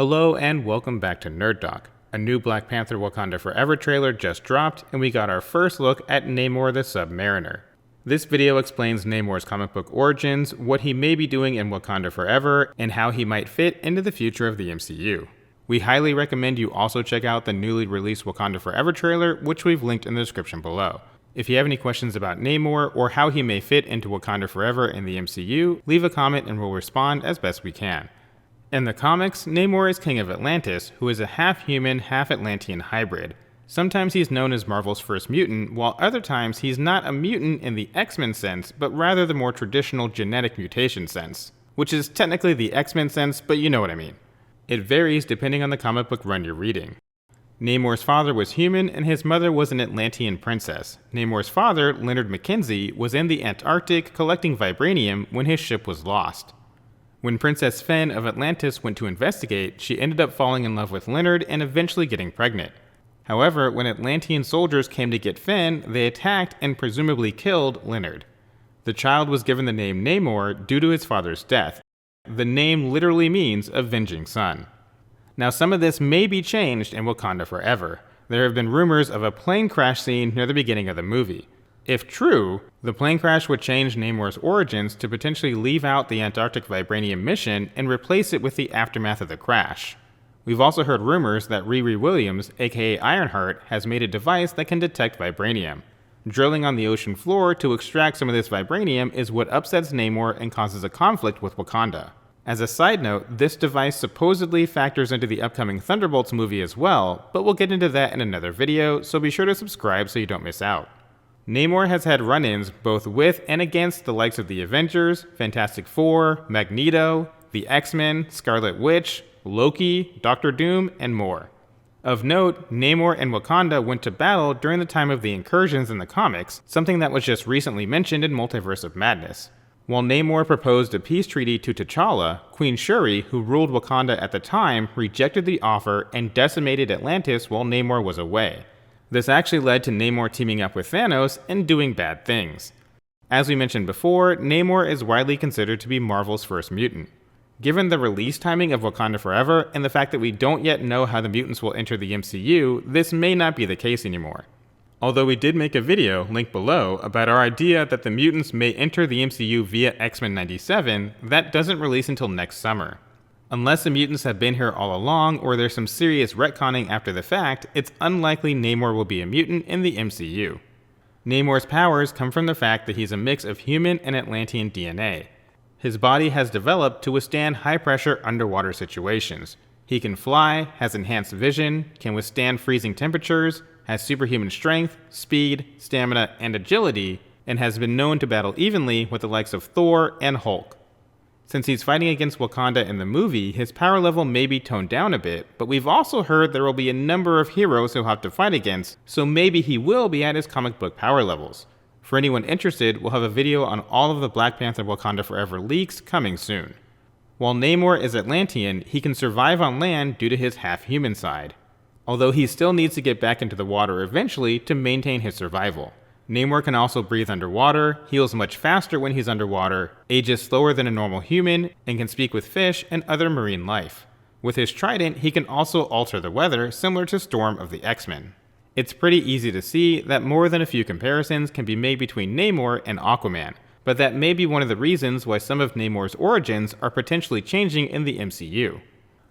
Hello and welcome back to Nerd Doc. A new Black Panther Wakanda Forever trailer just dropped, and we got our first look at Namor the Sub-Mariner. This video explains Namor's comic book origins, what he may be doing in Wakanda Forever, and how he might fit into the future of the MCU. We highly recommend you also check out the newly released Wakanda Forever trailer, which we've linked in the description below. If you have any questions about Namor or how he may fit into Wakanda Forever in the MCU, leave a comment and we'll respond as best we can. In the comics, Namor is king of Atlantis, who is a half-human, half-Atlantean hybrid. Sometimes he's known as Marvel's first mutant, while other times he's not a mutant in the X-Men sense, but rather the more traditional genetic mutation sense, which is technically the X-Men sense, but you know what I mean. It varies depending on the comic book run you're reading. Namor's father was human and his mother was an Atlantean princess. Namor's father, Leonard Mackenzie, was in the Antarctic collecting vibranium when his ship was lost. When Princess Fen of Atlantis went to investigate, she ended up falling in love with Leonard and eventually getting pregnant. However, when Atlantean soldiers came to get Fen, they attacked and presumably killed Leonard. The child was given the name Namor due to his father's death. The name literally means avenging son. Now, some of this may be changed in Wakanda Forever. There have been rumors of a plane crash scene near the beginning of the movie. If true, the plane crash would change Namor's origins to potentially leave out the Antarctic vibranium mission and replace it with the aftermath of the crash. We've also heard rumors that Riri Williams, aka Ironheart, has made a device that can detect vibranium. Drilling on the ocean floor to extract some of this vibranium is what upsets Namor and causes a conflict with Wakanda. As a side note, this device supposedly factors into the upcoming Thunderbolts movie as well, but we'll get into that in another video, so be sure to subscribe so you don't miss out. Namor has had run-ins both with and against the likes of the Avengers, Fantastic Four, Magneto, the X-Men, Scarlet Witch, Loki, Doctor Doom, and more. Of note, Namor and Wakanda went to battle during the time of the incursions in the comics, something that was just recently mentioned in Multiverse of Madness. While Namor proposed a peace treaty to T'Challa, Queen Shuri, who ruled Wakanda at the time, rejected the offer and decimated Atlantis while Namor was away. This actually led to Namor teaming up with Thanos and doing bad things. As we mentioned before, Namor is widely considered to be Marvel's first mutant. Given the release timing of Wakanda Forever and the fact that we don't yet know how the mutants will enter the MCU, this may not be the case anymore. Although we did make a video, linked below, about our idea that the mutants may enter the MCU via X-Men 97, that doesn't release until next summer. Unless the mutants have been here all along or there's some serious retconning after the fact, it's unlikely Namor will be a mutant in the MCU. Namor's powers come from the fact that he's a mix of human and Atlantean DNA. His body has developed to withstand high-pressure underwater situations. He can fly, has enhanced vision, can withstand freezing temperatures, has superhuman strength, speed, stamina, and agility, and has been known to battle evenly with the likes of Thor and Hulk. Since he's fighting against Wakanda in the movie, his power level may be toned down a bit, but we've also heard there will be a number of heroes he'll have to fight against, so maybe he will be at his comic book power levels. For anyone interested, we'll have a video on all of the Black Panther Wakanda Forever leaks coming soon. While Namor is Atlantean, he can survive on land due to his half-human side, although he still needs to get back into the water eventually to maintain his survival. Namor can also breathe underwater, heals much faster when he's underwater, ages slower than a normal human, and can speak with fish and other marine life. With his trident, he can also alter the weather, similar to Storm of the X-Men. It's pretty easy to see that more than a few comparisons can be made between Namor and Aquaman, but that may be one of the reasons why some of Namor's origins are potentially changing in the MCU.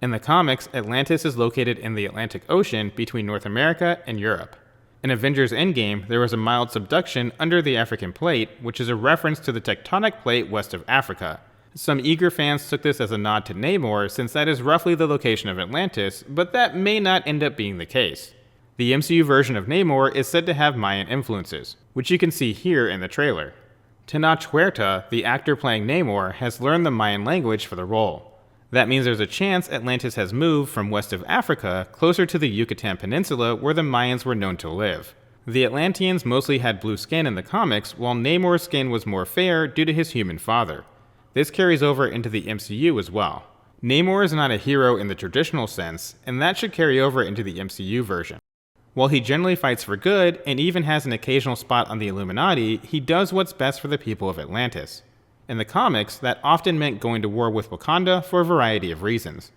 In the comics, Atlantis is located in the Atlantic Ocean between North America and Europe. In Avengers Endgame, there was a mild subduction under the African plate, which is a reference to the tectonic plate west of Africa. Some eager fans took this as a nod to Namor since that is roughly the location of Atlantis, but that may not end up being the case. The MCU version of Namor is said to have Mayan influences, which you can see here in the trailer. Tenoch Huerta, the actor playing Namor, has learned the Mayan language for the role. That means there's a chance Atlantis has moved from west of Africa closer to the Yucatan Peninsula where the Mayans were known to live. The Atlanteans mostly had blue skin in the comics, while Namor's skin was more fair due to his human father. This carries over into the MCU as well. Namor is not a hero in the traditional sense, and that should carry over into the MCU version. While he generally fights for good and even has an occasional spot on the Illuminati, he does what's best for the people of Atlantis. In the comics, that often meant going to war with Wakanda for a variety of reasons.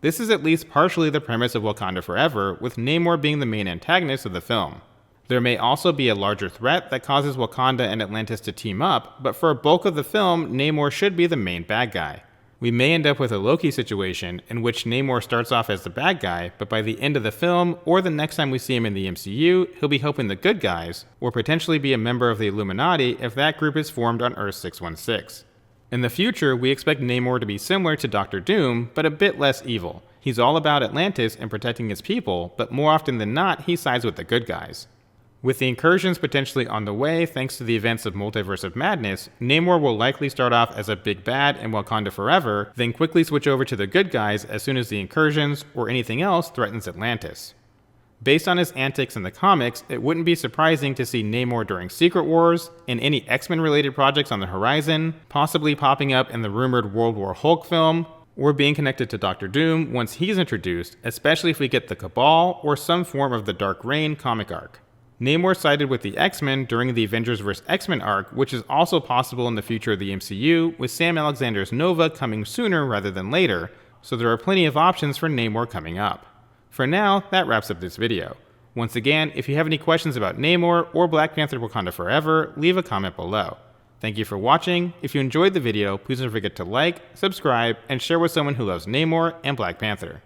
This is at least partially the premise of Wakanda Forever, with Namor being the main antagonist of the film. There may also be a larger threat that causes Wakanda and Atlantis to team up, but for a bulk of the film, Namor should be the main bad guy. We may end up with a Loki situation in which Namor starts off as the bad guy, but by the end of the film, or the next time we see him in the MCU, he'll be helping the good guys, or potentially be a member of the Illuminati if that group is formed on Earth 616. In the future, we expect Namor to be similar to Doctor Doom, but a bit less evil. He's all about Atlantis and protecting his people, but more often than not, he sides with the good guys. With the incursions potentially on the way thanks to the events of Multiverse of Madness, Namor will likely start off as a big bad in Wakanda Forever, then quickly switch over to the good guys as soon as the incursions, or anything else, threatens Atlantis. Based on his antics in the comics, it wouldn't be surprising to see Namor during Secret Wars, in any X-Men related projects on the horizon, possibly popping up in the rumored World War Hulk film, or being connected to Doctor Doom once he's introduced, especially if we get the Cabal or some form of the Dark Reign comic arc. Namor sided with the X-Men during the Avengers vs. X-Men arc, which is also possible in the future of the MCU, with Sam Alexander's Nova coming sooner rather than later, so there are plenty of options for Namor coming up. For now, that wraps up this video. Once again, if you have any questions about Namor or Black Panther Wakanda Forever, leave a comment below. Thank you for watching. If you enjoyed the video, please don't forget to like, subscribe, and share with someone who loves Namor and Black Panther.